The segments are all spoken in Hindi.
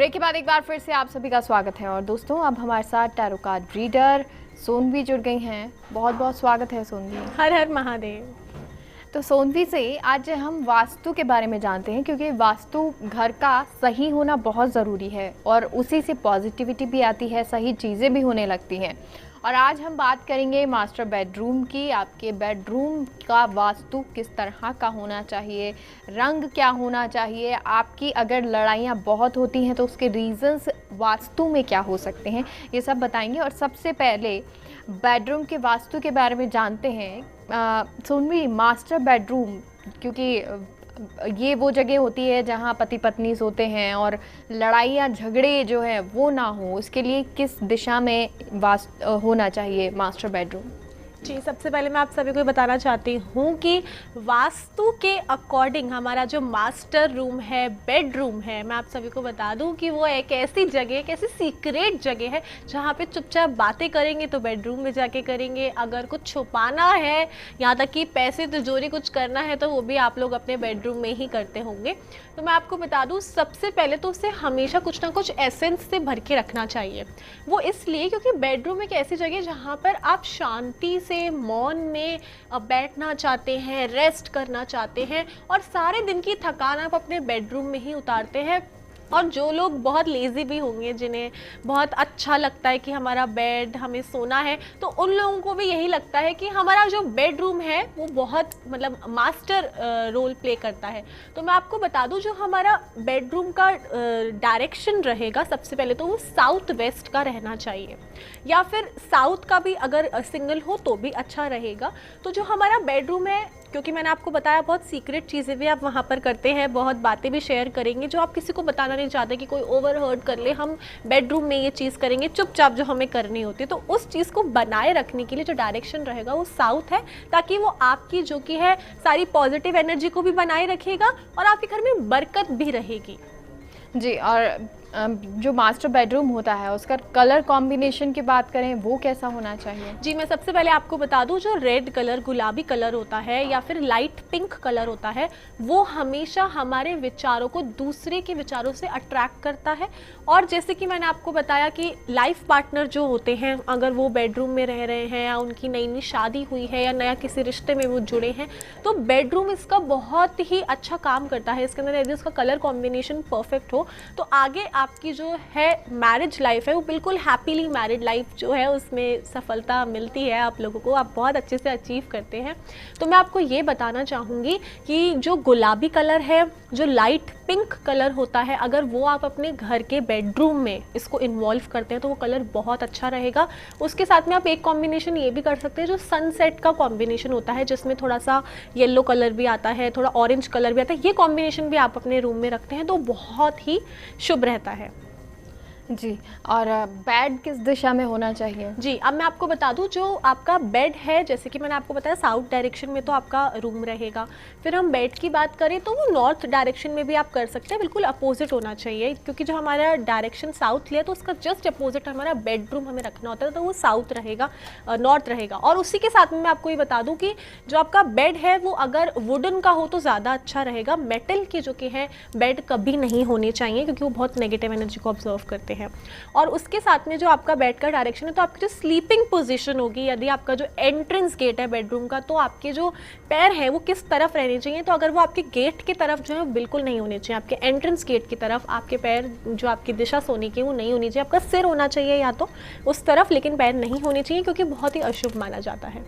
ब्रेक के बाद एक बार फिर से आप सभी का स्वागत है। और दोस्तों, अब हमारे साथ टैरो कार्ड रीडर सोनवी जुड़ गई हैं। बहुत बहुत स्वागत है सोनवी। हर हर महादेव। तो सोनवी से आज हम वास्तु के बारे में जानते हैं, क्योंकि वास्तु घर का सही होना बहुत ज़रूरी है और उसी से पॉजिटिविटी भी आती है, सही चीज़ें भी होने लगती हैं। और आज हम बात करेंगे मास्टर बेडरूम की। आपके बेडरूम का वास्तु किस तरह का होना चाहिए, रंग क्या होना चाहिए, आपकी अगर लड़ाइयाँ बहुत होती हैं तो उसके रीजंस वास्तु में क्या हो सकते हैं, ये सब बताएंगे। और सबसे पहले बेडरूम के वास्तु के बारे में जानते हैं। सोनवी, मास्टर बेडरूम, क्योंकि ये वो जगह होती है जहाँ पति पत्नी सोते हैं और लड़ाइयाँ झगड़े जो है वो ना हो, इसके लिए किस दिशा में होना चाहिए मास्टर बेडरूम? जी, सबसे पहले मैं आप सभी को बताना चाहती हूँ कि वास्तु के अकॉर्डिंग हमारा जो मास्टर रूम है, बेडरूम है, मैं आप सभी को बता दूँ कि वो एक ऐसी जगह, एक ऐसी सीक्रेट जगह है जहाँ पे चुपचाप बातें करेंगे तो बेडरूम में जाके करेंगे। अगर कुछ छुपाना है, यहाँ तक कि पैसे तिजोरी कुछ करना है, तो वो भी आप लोग अपने बेडरूम में ही करते होंगे। तो मैं आपको बता दूँ, सबसे पहले तो उसे हमेशा कुछ ना कुछ एसेंस से भर के रखना चाहिए। वो इसलिए क्योंकि बेडरूम एक ऐसी जगह जहाँ पर आप शांति से मौन में बैठना चाहते हैं, रेस्ट करना चाहते हैं और सारे दिन की थकान आप अपने बेडरूम में ही उतारते हैं। और जो लोग बहुत लेज़ी भी होंगे, जिन्हें बहुत अच्छा लगता है कि हमारा बेड, हमें सोना है, तो उन लोगों को भी यही लगता है कि हमारा जो बेडरूम है वो बहुत मास्टर रोल प्ले करता है। तो मैं आपको बता दूं, जो हमारा बेडरूम का डायरेक्शन रहेगा, सबसे पहले तो वो साउथ वेस्ट का रहना चाहिए, या फिर साउथ का भी अगर सिंगल हो तो भी अच्छा रहेगा। तो जो हमारा बेडरूम है, क्योंकि मैंने आपको बताया बहुत सीक्रेट चीज़ें भी आप वहाँ पर करते हैं, बहुत बातें भी शेयर करेंगे जो आप किसी को बताना नहीं चाहते कि कोई ओवरहर्ड कर ले। हम बेडरूम में ये चीज़ करेंगे चुपचाप जो हमें करनी होती है। तो उस चीज़ को बनाए रखने के लिए जो डायरेक्शन रहेगा वो साउथ है, ताकि वो आपकी जो कि है सारी पॉजिटिव एनर्जी को भी बनाए रखेगा और आपके घर में बरकत भी रहेगी। जी, और जो मास्टर बेडरूम होता है उसका कलर कॉम्बिनेशन की बात करें, वो कैसा होना चाहिए? जी, मैं सबसे पहले आपको बता दूं, जो रेड कलर, गुलाबी कलर होता है या फिर लाइट पिंक कलर होता है, वो हमेशा हमारे विचारों को दूसरे के विचारों से अट्रैक्ट करता है। और जैसे कि मैंने आपको बताया कि लाइफ पार्टनर जो होते हैं, अगर वो बेडरूम में रह रहे हैं या उनकी नई नई शादी हुई है या नया किसी रिश्ते में वो जुड़े हैं, तो बेडरूम इसका बहुत ही अच्छा काम करता है। इसके अंदर यदि उसका कलर कॉम्बिनेशन परफेक्ट हो तो आगे आपकी जो है मैरिज लाइफ है वो बिल्कुल हैप्पीली मैरिड लाइफ जो है उसमें सफलता मिलती है आप लोगों को, आप बहुत अच्छे से अचीव करते हैं। तो मैं आपको ये बताना चाहूँगी कि जो गुलाबी कलर है, जो लाइट पिंक कलर होता है, अगर वो आप अपने घर के बेडरूम में इसको इन्वॉल्व करते हैं तो वो कलर बहुत अच्छा रहेगा। उसके साथ में आप एक कॉम्बिनेशन ये भी कर सकते हैं, जो सनसेट का कॉम्बिनेशन होता है जिसमें थोड़ा सा येलो कलर भी आता है, थोड़ा ऑरेंज कलर भी आता है, ये कॉम्बिनेशन भी आप अपने रूम में रखते हैं तो बहुत ही शुभ रहता है। जी, और बेड किस दिशा में होना चाहिए? जी, अब मैं आपको बता दूं, जो आपका बेड है, जैसे कि मैंने आपको बताया साउथ डायरेक्शन में तो आपका रूम रहेगा। फिर हम बेड की बात करें तो वो नॉर्थ डायरेक्शन में भी आप कर सकते हैं, बिल्कुल अपोजिट होना चाहिए, क्योंकि जो हमारा डायरेक्शन साउथ लिया तो उसका जस्ट अपोजिट हमारा बेडरूम हमें रखना होता है, तो वो साउथ रहेगा, नॉर्थ रहेगा। और उसी के साथ में मैं आपको ये बता दूँ कि जो आपका बेड है वो अगर वुडन का हो तो ज़्यादा अच्छा रहेगा। मेटल के जो कि है बेड कभी नहीं होने चाहिए, क्योंकि वो बहुत नेगेटिव एनर्जी को ऑब्जर्व करते हैं। और उसके साथ में जो आपका बेड का डायरेक्शन है, तो आपकी जो स्लीपिंग पोजीशन होगी, यदि आपका जो एंट्रेंस गेट है बेडरूम का, तो आपके जो पैर हैं वो किस तरफ रहने चाहिए। तो अगर वो आपके गेट की तरफ जो है बिल्कुल नहीं होने चाहिए, आपके एंट्रेंस गेट की तरफ आपके पैर, जो आपकी दिशा सोने की वो नहीं होनी चाहिए। आपका सिर होना चाहिए या तो उस तरफ, लेकिन पैर नहीं होने चाहिए, क्योंकि बहुत ही अशुभ माना जाता है।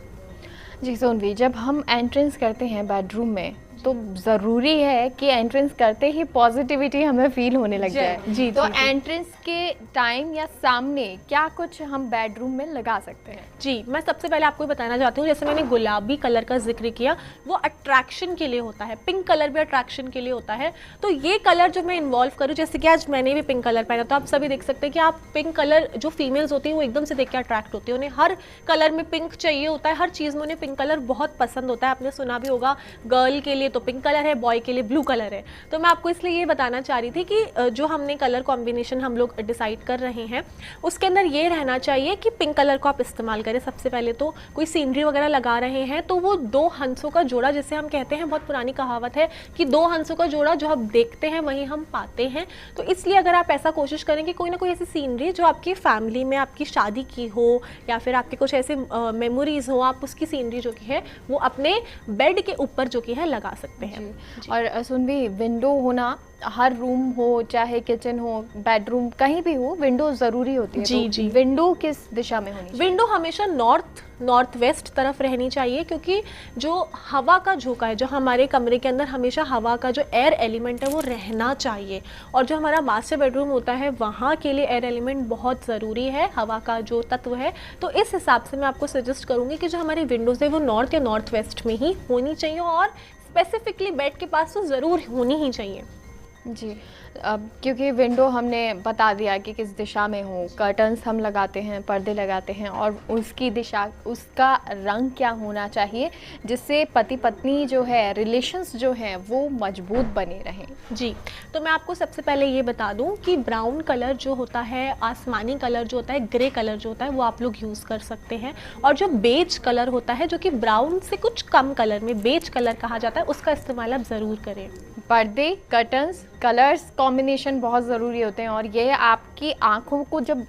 जी सोनवी, जब हम एंट्रेंस करते हैं बेडरूम में तो ज़रूरी है कि एंट्रेंस करते ही पॉजिटिविटी हमें फील होने लग जाए। जी, तो एंट्रेंस के टाइम या सामने क्या कुछ हम बेडरूम में लगा सकते हैं? जी, मैं सबसे पहले आपको बताना चाहती हूँ, जैसे मैंने गुलाबी कलर का जिक्र किया, वो अट्रैक्शन के लिए होता है, पिंक कलर भी अट्रैक्शन के लिए होता है। तो ये कलर जो मैं इन्वॉल्व करूँ, जैसे कि आज मैंने भी पिंक कलर पहना, तो आप सभी देख सकते हैं कि आप पिंक कलर, जो फीमेल्स होती हैं वो एकदम से देख के अट्रैक्ट होती है, उन्हें हर कलर में पिंक चाहिए होता है, हर चीज़ में उन्हें पिंक कलर बहुत पसंद होता है। आपने सुना भी होगा, गर्ल के लिए तो पिंक कलर है, बॉय के लिए ब्लू कलर है। तो मैं आपको इसलिए ये बताना चाह रही थी कि जो हमने कलर कॉम्बिनेशन हम लोग डिसाइड कर रहे हैं उसके अंदर ये रहना चाहिए कि पिंक कलर को आप इस्तेमाल करें। सबसे पहले तो कोई सीनरी वगैरह लगा रहे हैं तो वो दो हंसों का जोड़ा, जिसे हम कहते हैं, बहुत पुरानी कहावत है कि दो हंसों का जोड़ा जो हम देखते हैं वही हम पाते हैं। तो इसलिए अगर आप ऐसा कोशिश करें कि कोई ना कोई ऐसी सीनरी जो आपकी फैमिली में आपकी शादी की हो या फिर आपके कुछ ऐसे मेमोरीज हो, आप उसकी सीनरी जो कि है वो अपने बेड के ऊपर जो कि है लगा सकते हैं। और सुनवी, विंडो होना हर रूम हो, चाहे किचन हो, बेडरूम, कहीं भी हो, विंडो ज़रूरी होती है। जी तो जी। विंडो किस दिशा में होनी चाहिए? विंडो हमेशा नॉर्थ वेस्ट तरफ रहनी चाहिए, क्योंकि जो हवा का झोंका है, जो हमारे कमरे के अंदर हमेशा हवा का जो एयर एलिमेंट है वो रहना चाहिए। और जो हमारा मास्टर बेडरूम होता है वहाँ के लिए एयर एलिमेंट बहुत ज़रूरी है, हवा का जो तत्व है। तो इस हिसाब से मैं आपको सजेस्ट करूँगी कि जो हमारी विंडोज़ है वो नॉर्थ या नॉर्थ वेस्ट में ही होनी चाहिए, और स्पेसिफिकली बेड के पास तो ज़रूर होनी ही चाहिए। जी, अब क्योंकि विंडो हमने बता दिया कि किस दिशा में हो, कर्टन्स हम लगाते हैं, पर्दे लगाते हैं, और उसकी दिशा, उसका रंग क्या होना चाहिए जिससे पति पत्नी जो है, रिलेशंस जो हैं वो मजबूत बने रहें। जी, तो मैं आपको सबसे पहले ये बता दूं कि ब्राउन कलर जो होता है, आसमानी कलर जो होता है, ग्रे कलर जो होता है, वो आप लोग यूज़ कर सकते हैं। और जो बेज कलर होता है, जो कि ब्राउन से कुछ कम कलर में बेज कलर कहा जाता है, उसका इस्तेमाल आप ज़रूर करें। पर्दे, कर्टन्स, कलर्स कॉम्बिनेशन बहुत ज़रूरी होते हैं, और ये आपकी आंखों को जब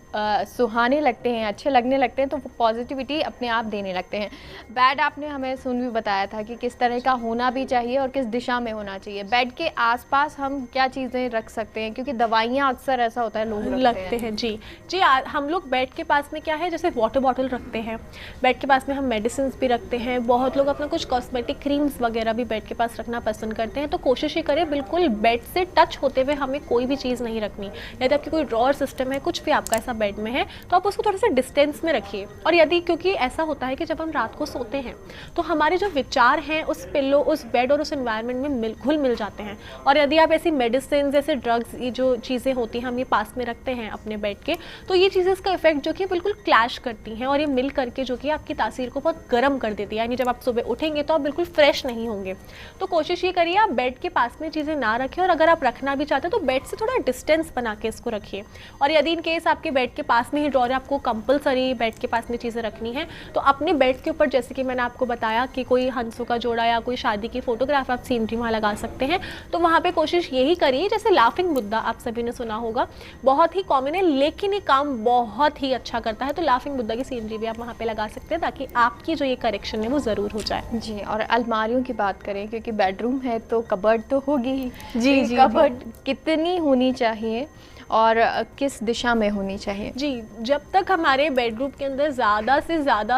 सुहाने लगते हैं, अच्छे लगने लगते हैं, तो वो पॉजिटिविटी अपने आप देने लगते हैं। बेड आपने हमें सुन भी बताया था कि किस तरह का होना भी चाहिए और किस दिशा में होना चाहिए। बेड के आसपास हम क्या चीज़ें रख सकते हैं, क्योंकि दवाइयाँ अक्सर ऐसा होता है लोग लगते हैं। जी जी, हम लोग बेड के पास में क्या है, जैसे वाटर बॉटल रखते हैं, बेड के पास में हम मेडिसिन भी रखते हैं, बहुत लोग अपना कुछ कॉस्मेटिक क्रीम्स वगैरह भी बेड के पास रखना पसंद करते हैं। तो कोशिश ये करें बिल्कुल बेड से टच होते हुए हमें कोई भी चीज़ नहीं रखनी। यदि आपकी कोई ड्रॉअर सिस्टम है, कुछ भी आपका ऐसा बेड में है, तो आप उसको थोड़ा सा डिस्टेंस में रखिए। और यदि, क्योंकि ऐसा होता है कि जब हम रात को सोते हैं तो हमारे जो विचार हैं उस पिल्लो, उस बेड और उस एनवायरनमेंट में घुल मिल जाते हैं। और यदि आप ऐसी मेडिसिन, जैसे ड्रग्स, ये जो चीज़ें होती हैं हम ये पास में रखते हैं अपने बेड के, तो ये चीज़ें, इसका इफेक्ट जो कि बिल्कुल क्लैश करती हैं और ये मिल करके जो कि आपकी तासीर को बहुत गर्म कर देती है। यानी जब आप सुबह उठेंगे तो आप बिल्कुल फ्रेश नहीं होंगे। तो कोशिश ये करिए आप बेड के पास में चीज़ें ना रखें, और अगर आप रखना भी चाहते हैं तो बेड से थोड़ा डिस्टेंस बना के इसको रखिए। और यदि इन केस आपके बेड के पास में ही ड्रॉअर है, आपको कंपलसरी बेड के पास में चीज़ें रखनी है, तो अपने बेड के ऊपर, जैसे कि मैंने आपको बताया कि कोई हंसों का जोड़ा या कोई शादी की फोटोग्राफ आप सीनरी वहाँ लगा सकते हैं, तो वहाँ पे कोशिश यही करिए। जैसे लाफिंग बुद्धा आप सभी ने सुना होगा, बहुत ही कॉमन है लेकिन ये काम बहुत ही अच्छा करता है। तो लाफिंग बुद्धा की सीनरी भी आप वहाँ पे लगा सकते हैं, ताकि आपकी जो ये करेक्शन है वो ज़रूर हो जाए। जी, और अलमारियों की बात करें, क्योंकि बेडरूम है तो कबर्ड तो होगी ही। जी जी, कबर्ड कितनी होनी चाहिए और किस दिशा में होनी चाहिए? जी, जब तक हमारे बेडरूम के अंदर ज़्यादा से ज़्यादा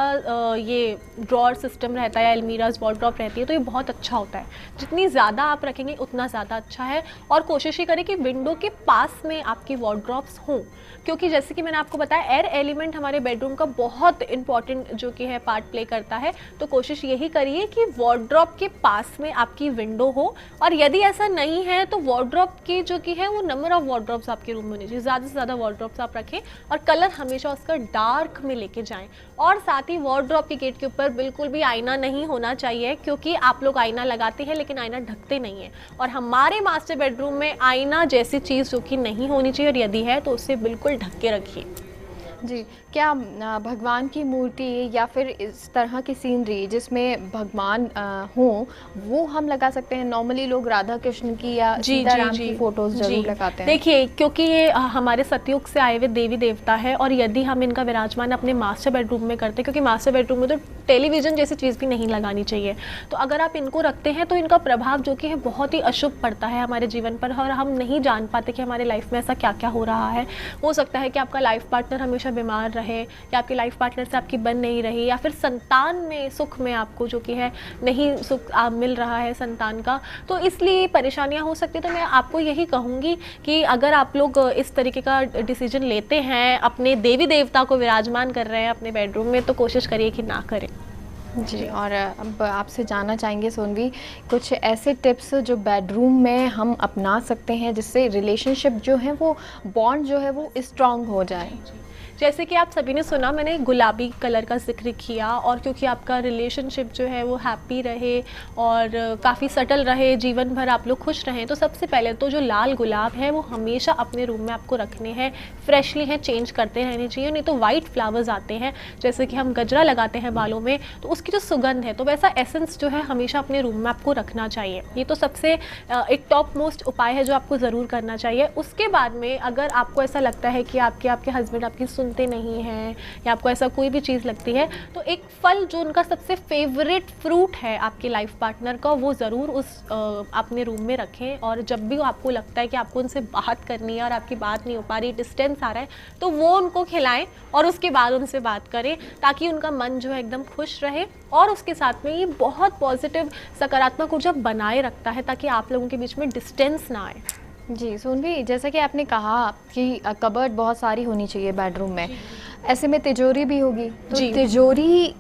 ये ड्रॉअर सिस्टम रहता है, अलमीराज, वॉर्डरोब रहती है, तो ये बहुत अच्छा होता है। जितनी ज़्यादा आप रखेंगे उतना ज़्यादा अच्छा है। और कोशिश ही करें कि विंडो के पास में आपकी वॉर्डरोब्स हों, क्योंकि जैसे कि मैंने आपको बताया, एयर एलिमेंट हमारे बेडरूम का बहुत इंपॉर्टेंट जो कि है पार्ट प्ले करता है। तो कोशिश यही करिए कि वॉर्डरोब के पास में आपकी विंडो हो, और यदि ऐसा नहीं है तो वॉर्डरोब की जो कि है वो नंबर ऑफ वॉर्डरोब्स आपके रूम में होनी चाहिए, ज़्यादा से ज़्यादा वॉर्डरोब्स आप रखें, और कलर हमेशा उसका डार्क में लेके जाएं। और साथ ही वॉर्डरोब के गेट के ऊपर बिल्कुल भी आईना नहीं होना चाहिए, क्योंकि आप लोग आईना लगाते हैं लेकिन आईना ढकते नहीं है। और हमारे मास्टर बेडरूम में आईना जैसी चीज़ जो कि नहीं होनी चाहिए, और यदि है तो उसे बिल्कुल ढक के रखिए। जी, क्या भगवान की मूर्ति या फिर इस तरह की सीनरी जिसमें भगवान हों, वो हम लगा सकते हैं? नॉर्मली लोग राधा कृष्ण की या सीताराम की फोटोज जरूर लगाते हैं। देखिए, क्योंकि ये हमारे सतयुग से आए हुए देवी देवता है, और यदि हम इनका विराजमान अपने मास्टर बेडरूम में करते हैं, क्योंकि मास्टर बेडरूम में तो टेलीविज़न जैसी चीज़ भी नहीं लगानी चाहिए, तो अगर आप इनको रखते हैं तो इनका प्रभाव जो कि है बहुत ही अशुभ पड़ता है हमारे जीवन पर, और हम नहीं जान पाते कि हमारे लाइफ में ऐसा क्या क्या हो रहा है। हो सकता है कि आपका लाइफ पार्टनर हमेशा बीमार रहे, या आपके लाइफ पार्टनर से आपकी बन नहीं रही, या फिर संतान में, सुख में आपको जो कि है नहीं सुख मिल रहा है संतान का, तो इसलिए परेशानियां हो सकती है। तो मैं आपको यही कहूँगी कि अगर आप लोग इस तरीके का डिसीजन लेते हैं, अपने देवी देवता को विराजमान कर रहे हैं अपने बेडरूम में, तो कोशिश करिए कि ना करें। जी, और अब आपसे जानना चाहेंगे सोनवी, कुछ ऐसे टिप्स जो बेडरूम में हम अपना सकते हैं जिससे रिलेशनशिप जो है वो, बॉन्ड जो है वो स्ट्रॉन्ग हो जाए? जैसे कि आप सभी ने सुना, मैंने गुलाबी कलर का जिक्र किया, और क्योंकि आपका रिलेशनशिप जो है वो हैप्पी रहे और काफ़ी सटल रहे, जीवन भर आप लोग खुश रहें, तो सबसे पहले तो जो लाल गुलाब है वो हमेशा अपने रूम में आपको रखने हैं, फ्रेशली हैं, चेंज करते रहने चाहिए। नहीं तो वाइट फ्लावर्स आते हैं, जैसे कि हम गजरा लगाते हैं बालों में, तो उसकी जो सुगंध है, तो वैसा एसेंस जो है हमेशा अपने रूम में आपको रखना चाहिए। ये तो सबसे एक टॉप मोस्ट उपाय है जो आपको ज़रूर करना चाहिए। उसके बाद में अगर आपको ऐसा लगता है कि आपके हस्बैंड आपकी सुनते नहीं हैं, या आपको ऐसा कोई भी चीज़ लगती है, तो एक फल जो उनका सबसे फेवरेट फ्रूट है आपके लाइफ पार्टनर का, वो ज़रूर उस अपने रूम में रखें। और जब भी आपको लगता है कि आपको उनसे बात करनी है और आपकी बात नहीं हो पा रही, डिस्टेंस आ रहा है, तो वो उनको खिलाएं और उसके बाद उनसे बात करें, ताकि उनका मन जो है एकदम खुश रहे। और उसके साथ में ये बहुत पॉजिटिव सकारात्मक ऊर्जा बनाए रखता है, ताकि आप लोगों के बीच में डिस्टेंस ना आए। जी सोनवी, जैसा कि आपने कहा कि कबर्ड बहुत सारी होनी चाहिए बेडरूम में, ऐसे में तिजोरी भी होगी, तो तिजोरी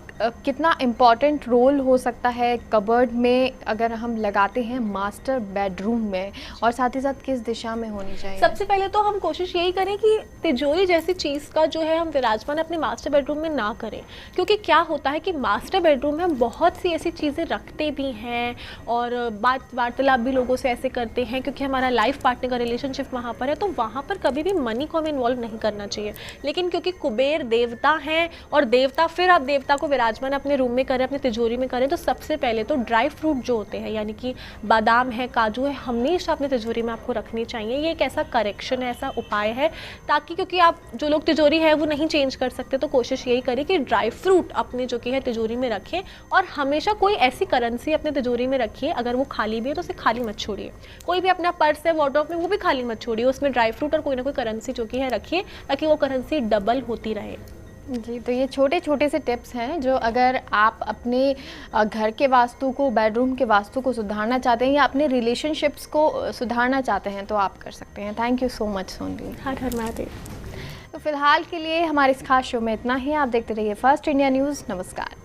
कितना इम्पॉर्टेंट रोल हो सकता है कबर्ड में अगर हम लगाते हैं मास्टर बेडरूम में, और साथ ही साथ किस दिशा में होनी चाहिए? सबसे पहले तो हम कोशिश यही करें कि तिजोरी जैसी चीज़ का जो है हम विराजमान अपने मास्टर बेडरूम में ना करें, क्योंकि क्या होता है कि मास्टर बेडरूम में हम बहुत सी ऐसी चीज़ें रखते भी हैं और वार्तालाप भी लोगों से ऐसे करते हैं, क्योंकि हमारा लाइफ पार्टनर का रिलेशनशिप वहाँ पर है, तो वहाँ पर कभी भी मनी को हमें इन्वॉल्व नहीं करना चाहिए। लेकिन क्योंकि कुबेर देवता हैं, और देवता फिर आप देवता को विराजमान अपने रूम में करें, अपनी तिजोरी में करें, तो सबसे पहले तो ड्राई फ्रूट जो होते हैं, यानी कि बादाम है, काजू है, हमेशा अपनी तिजोरी में आपको रखनी चाहिए। ये एक ऐसा करेक्शन है, ऐसा उपाय है, ताकि क्योंकि आप जो लोग तिजोरी है वो नहीं चेंज कर सकते, तो कोशिश यही करें कि ड्राई फ्रूट अपने जो कि है तिजोरी में रखें। और हमेशा कोई ऐसी करेंसी अपने तिजोरी में रखिए, अगर वो खाली भी है तो उसे खाली मत छोड़िए। कोई भी अपना पर्स है वार्डरोब में, वो भी खाली मत छोड़िए, उसमें ड्राई फ्रूट और कोई ना कोई करेंसी जो कि है रखिए, ताकि वो करेंसी डबल होती रहे। जी, तो ये छोटे छोटे से टिप्स हैं जो अगर आप अपने घर के वास्तु को, बेडरूम के वास्तु को सुधारना चाहते हैं या अपने रिलेशनशिप्स को सुधारना चाहते हैं, तो आप कर सकते हैं। Thank you so much Sonvi. हर हर महादेव। तो फिलहाल के लिए हमारे इस खास शो में इतना ही। आप देखते रहिए फर्स्ट इंडिया न्यूज़। नमस्कार।